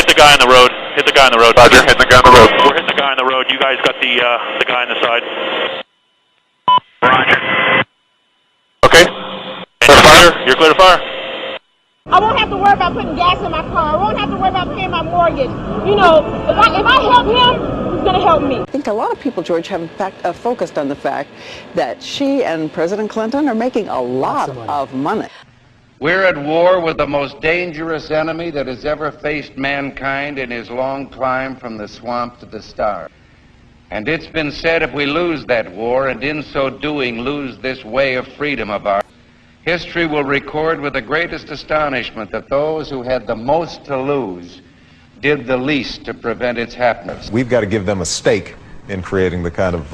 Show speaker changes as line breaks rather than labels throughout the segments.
hit the guy on the road. Hit the guy on the road.
Roger, hitting the guy on the road.
We're hitting the guy on the road. You guys got the guy on the side.
Roger.
Okay. Clear to fire. You're clear to fire.
I won't have to worry about putting gas in my car. I won't have to worry about paying my mortgage. You know, if I help him, he's going to help me.
I think a lot of people, George, have in fact focused on the fact that she and President Clinton are making a lot of money.
We're at war with the most dangerous enemy that has ever faced mankind in his long climb from the swamp to the stars. And it's been said if we lose that war, and in so doing lose this way of freedom of ours, history will record with the greatest astonishment that those who had the most to lose did the least to prevent its happenings.
We've got to give them a stake in creating the kind of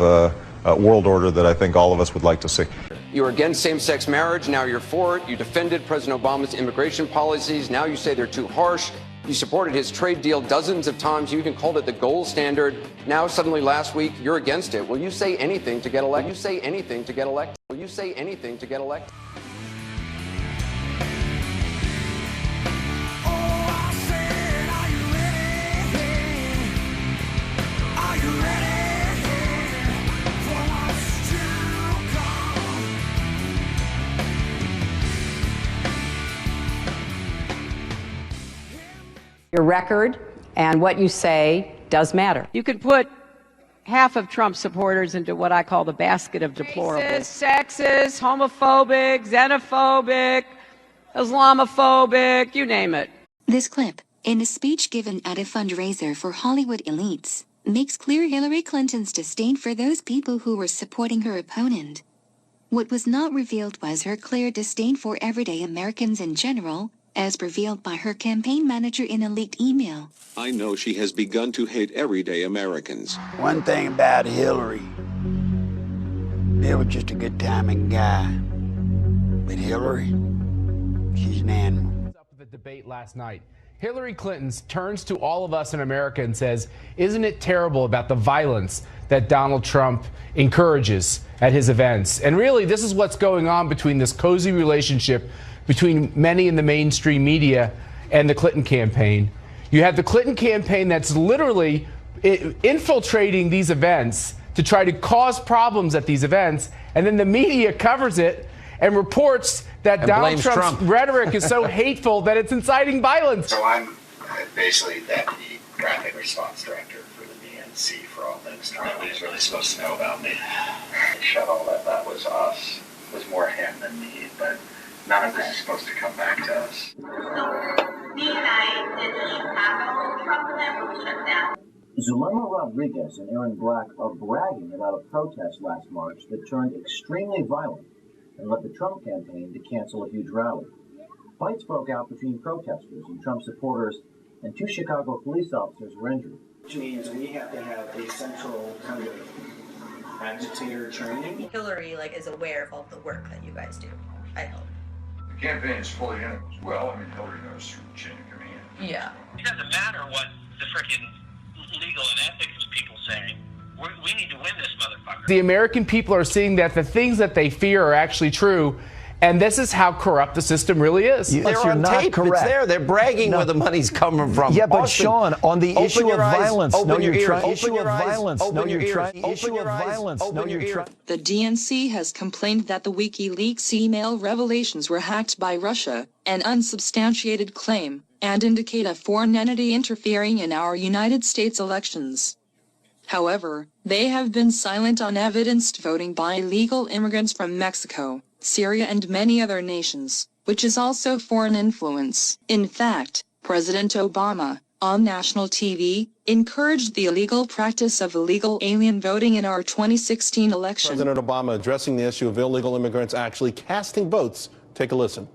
world order that I think all of us would like to see.
You were against same-sex marriage, now you're for it. You defended President Obama's immigration policies, now you say they're too harsh. You supported his trade deal dozens of times. You even called it the gold standard. Now suddenly last week, you're against it. Will you say anything to get elected? Will you say anything to get elected? Will you say anything to get elected?
Your record and what you say does matter. You could put half of Trump supporters into what I call the basket of deplorables. Racist, sexist, homophobic, xenophobic, Islamophobic, you name it.
This clip, in a speech given at a fundraiser for Hollywood elites, makes clear Hillary Clinton's disdain for those people who were supporting her opponent. What was not revealed was her clear disdain for everyday Americans in general, as revealed by her campaign manager in a leaked email.
I know she has begun to hate everyday Americans.
One thing about Hillary, Bill was just a good timing guy. But Hillary, she's an animal.
Up with the debate last night. Hillary Clinton turns to all of us in America and says, isn't it terrible about the violence that Donald Trump encourages at his events? And really, this is what's going on between this cozy relationship between many in the mainstream media and the Clinton campaign. You have the Clinton campaign that's literally infiltrating these events to try to cause problems at these events, and then the media covers it and reports that Donald Trump's rhetoric is so hateful that it's inciting violence.
So I'm basically deputy graphic response director for the DNC for all things. Nobody's really supposed to know about me. Shut all that was us. It was more him than me, but none of this is supposed to come back to us.
Zulema Rodriguez and Aaron Black are bragging about a protest last March that turned extremely violent and led the Trump campaign to cancel a huge rally. Fights broke out between protesters and Trump supporters, and 2 Chicago police officers were injured.
Which means we have to have a central kind of agitator training.
Hillary is aware of all the work that you guys do, I hope.
The campaign is fully in it as well. I mean, Hillary knows through the chain of command.
Yeah.
It doesn't matter what the freaking legal and ethics people say. We need to win this motherfucker.
The American people are seeing that the things that they fear are actually true, and this is how corrupt the system really is.
They're on tape. It's there. They're bragging where the money's coming from.
Yeah, but
Austin,
Sean, on the issue of violence,
open your ears.
Issue of violence,
Open your ears.
Issue of violence,
Open your ears.
The DNC has complained that the WikiLeaks email revelations were hacked by Russia, an unsubstantiated claim, and indicate a foreign entity interfering in our United States elections. However, they have been silent on evidenced voting by illegal immigrants from Mexico, Syria and many other nations, which is also foreign influence. In fact, President Obama, on national TV, encouraged the illegal practice of illegal alien voting in our 2016 election.
President Obama addressing the issue of illegal immigrants actually casting votes. Take a listen.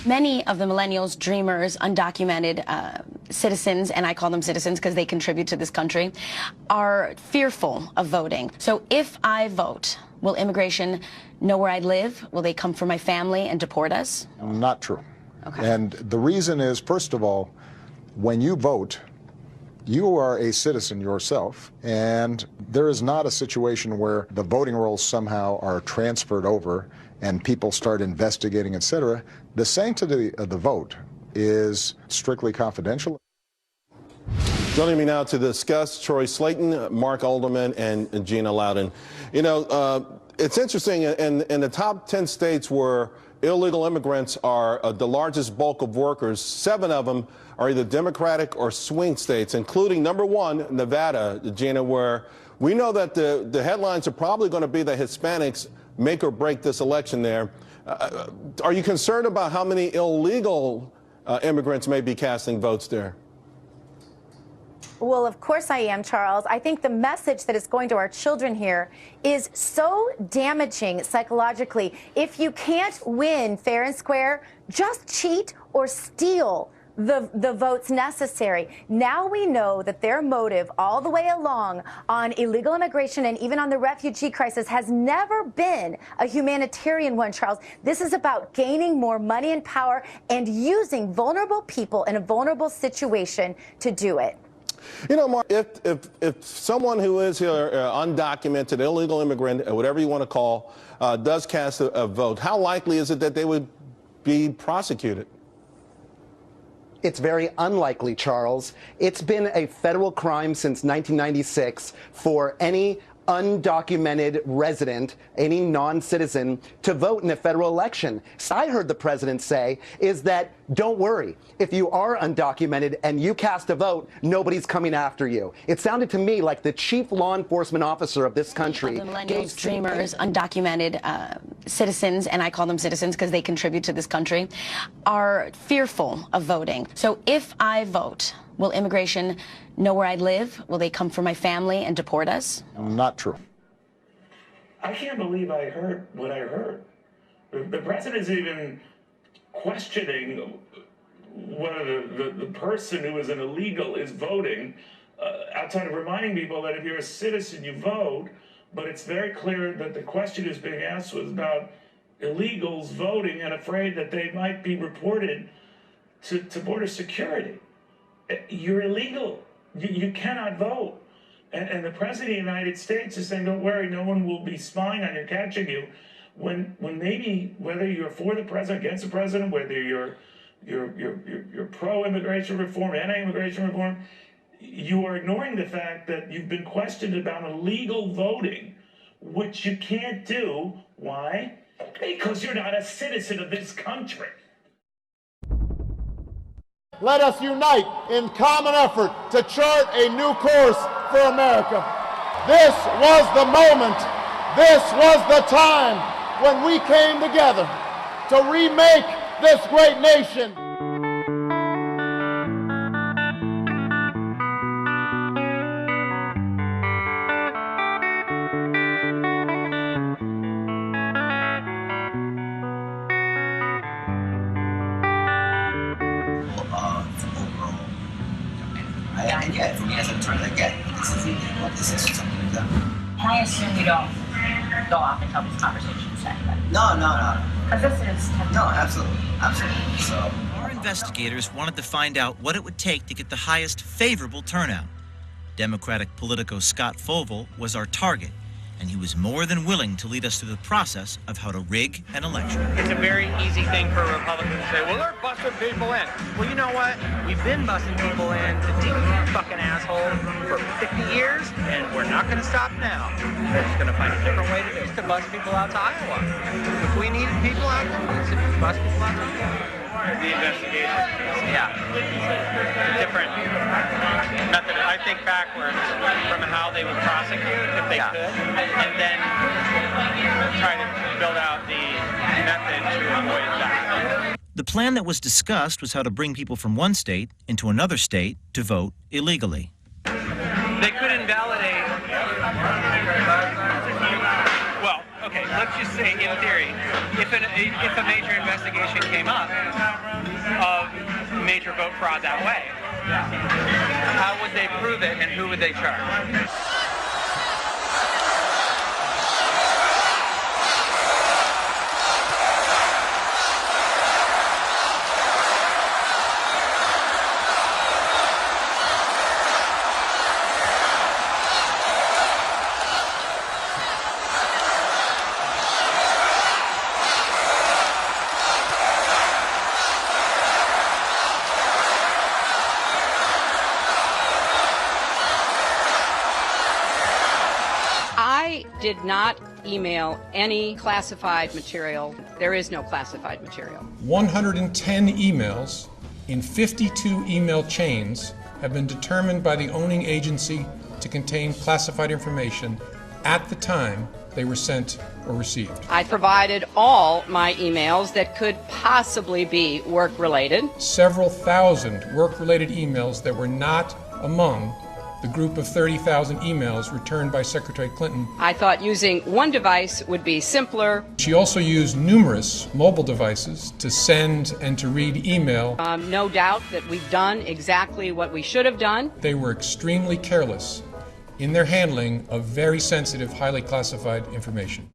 Many of the millennials, dreamers, undocumented citizens, and I call them citizens because they contribute to this country, are fearful of voting. So if I vote, will immigration know where I live? Will they come for my family and deport us?
Not true.
Okay.
And the reason is, first of all, when you vote, you are a citizen yourself, and there is not a situation where the voting rolls somehow are transferred over and people start investigating, etc. The sanctity of the vote is strictly confidential.
Joining me now to discuss, Troy Slayton, Mark Alderman, and Gina Loudon. You know, it's interesting, in the top 10 states where illegal immigrants are the largest bulk of workers, 7 of them are either Democratic or swing states, including number 1, Nevada, Gina, where we know that the headlines are probably going to be that Hispanics make or break this election there. Are you concerned about how many illegal immigrants may be casting votes there?
Well, of course I am, Charles. I think the message that is going to our children here is so damaging psychologically. If you can't win fair and square, just cheat or steal the votes necessary. Now we know that their motive all the way along on illegal immigration and even on the refugee crisis has never been a humanitarian one, Charles. This is about gaining more money and power and using vulnerable people in a vulnerable situation to do it.
You know, Mark, if someone who is here, undocumented, illegal immigrant, whatever you want to call, does cast a vote, how likely is it that they would be prosecuted?
It's very unlikely, Charles. It's been a federal crime since 1996 for any undocumented resident, any non-citizen, to vote in a federal election. So I heard the president say is that, don't worry, if you are undocumented and you cast a vote, nobody's coming after you. It sounded to me like the chief law enforcement officer of this country.
The millennials, dreamers, undocumented citizens, and I call them citizens because they contribute to this country, are fearful of voting. So if I vote, will immigration know where I live? Will they come for my family and deport us?
Not true.
I can't believe I heard what I heard. The president's even questioning whether the person who is an illegal is voting, outside of reminding people that if you're a citizen, you vote. But it's very clear that the question is being asked was about illegals voting and afraid that they might be reported to border security. You're illegal. You cannot vote. And the president of the United States is saying, don't worry, no one will be spying on you, catching you. When maybe, whether you're for the president, against the president, whether you're pro-immigration reform, anti-immigration reform, you are ignoring the fact that you've been questioned about illegal voting, which you can't do. Why? Because you're not a citizen of this country.
Let us unite in common effort to chart a new course for America. This was the moment, this was the time when we came together to remake this great nation.
And yeah, for me as an attorney, again, this is illegal. This is something we've done.
I assume you don't go off and tell these conversations to anybody.
No.
Because this is
no, absolutely. So
our investigators wanted to find out what it would take to get the highest favorable turnout. Democratic politico Scott Fovel was our target, and he was more than willing to lead us through the process of how to rig an election.
It's a very easy thing for Republicans to say, well, they're busting people in. Well, you know what? We've been busting people in to deal with this fucking asshole for 50 years, and we're not going to stop now. We're just going to find a different way to do it, to bust people out to Iowa. If we needed people out there, we should bust people out to Iowa. The investigation. Yeah. Different method. I think backwards from how they would prosecute if they could, and then try to build out the method to avoid that.
The plan that was discussed was how to bring people from one state into another state to vote illegally.
They could invalidate. Well, okay, let's just say in theory, if a major investigation came up of major vote fraud that way, how would they prove it and who would they charge?
did not email any classified material. There is no classified material.
110 emails in 52 email chains have been determined by the owning agency to contain classified information at the time they were sent or received.
I provided all my emails that could possibly be work-related.
Several thousand work-related emails that were not among the group of 30,000 emails returned by Secretary Clinton.
I thought using one device would be simpler.
She also used numerous mobile devices to send and to read email.
No doubt that we've done exactly what we should have done.
They were extremely careless in their handling of very sensitive, highly classified information.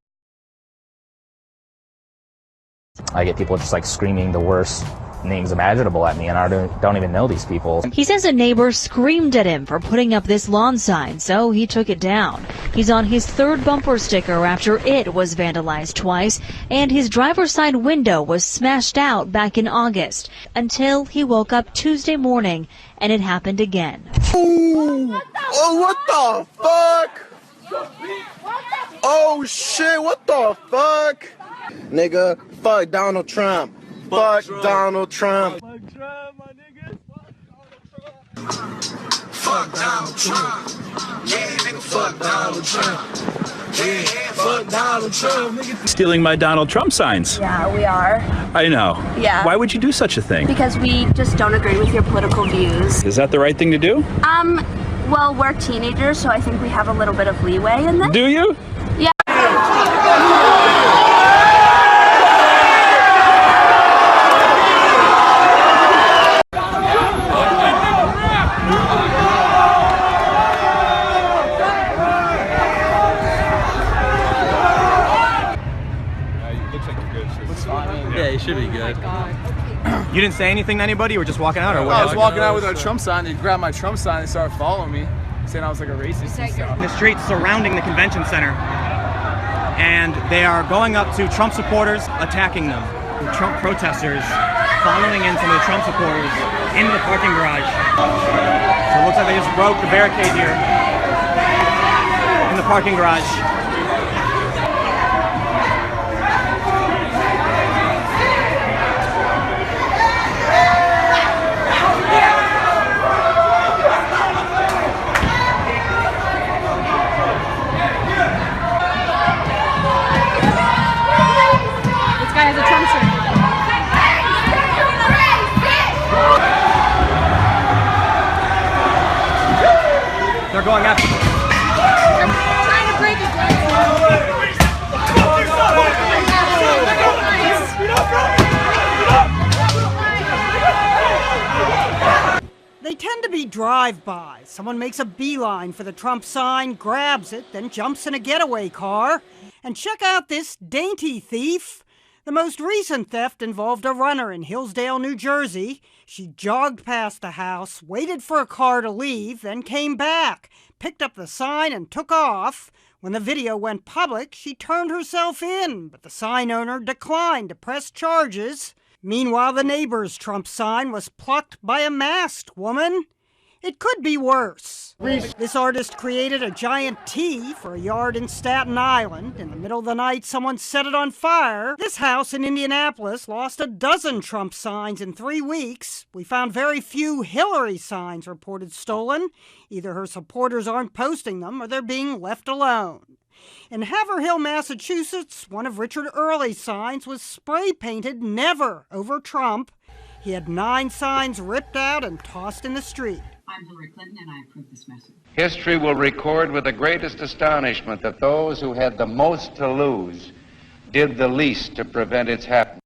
I get people just like screaming the worst names imaginable at me, and I don't even know these people.
He says a neighbor screamed at him for putting up this lawn sign, so he took it down. He's on his third bumper sticker after it was vandalized twice, and his driver's side window was smashed out back in August, until he woke up Tuesday morning and it happened again.
Ooh. Oh, what the fuck? Oh shit, what the fuck? Nigga, fuck Donald Trump. Fuck Donald Trump. Fuck Trump, my nigga. Fuck Donald Trump. Yeah, nigga, fuck Donald Trump. Yeah, fuck Donald Trump, nigga.
Stealing my Donald Trump signs.
Yeah, we are.
I know.
Yeah.
Why would you do such a thing?
Because we just don't agree with your political views.
Is that the right thing to do?
Well, we're teenagers, so I think we have a little bit of leeway in this.
Do you?
Yeah.
Yeah, you should be good.
You didn't say anything to anybody? You were just walking out, or what?
I was walking out with a Trump sign. They grabbed my Trump sign and started following me, saying I was like a racist and stuff.
The streets surrounding the convention center, and they are going up to Trump supporters, attacking them. The Trump protesters following in some of the Trump supporters into the parking garage. So it looks like they just broke the barricade here in the parking garage. They're going after them.
I'm trying to break it.
They tend to be drive-bys. Someone makes a beeline for the Trump sign, grabs it, then jumps in a getaway car. And check out this dainty thief. The most recent theft involved a runner in Hillsdale, New Jersey. She jogged past the house, waited for a car to leave, then came back, picked up the sign and took off. When the video went public, she turned herself in, but the sign owner declined to press charges. Meanwhile, the neighbor's Trump sign was plucked by a masked woman. It could be worse. This artist created a giant T for a yard in Staten Island. In the middle of the night, someone set it on fire. This house in Indianapolis lost a dozen Trump signs in 3 weeks. We found very few Hillary signs reported stolen. Either her supporters aren't posting them or they're being left alone. In Haverhill, Massachusetts, one of Richard Early's signs was spray painted "Never" over Trump. He had 9 signs ripped out and tossed in the street.
I'm Hillary Clinton, and I approve this message.
History will record with the greatest astonishment that those who had the most to lose did the least to prevent its happening.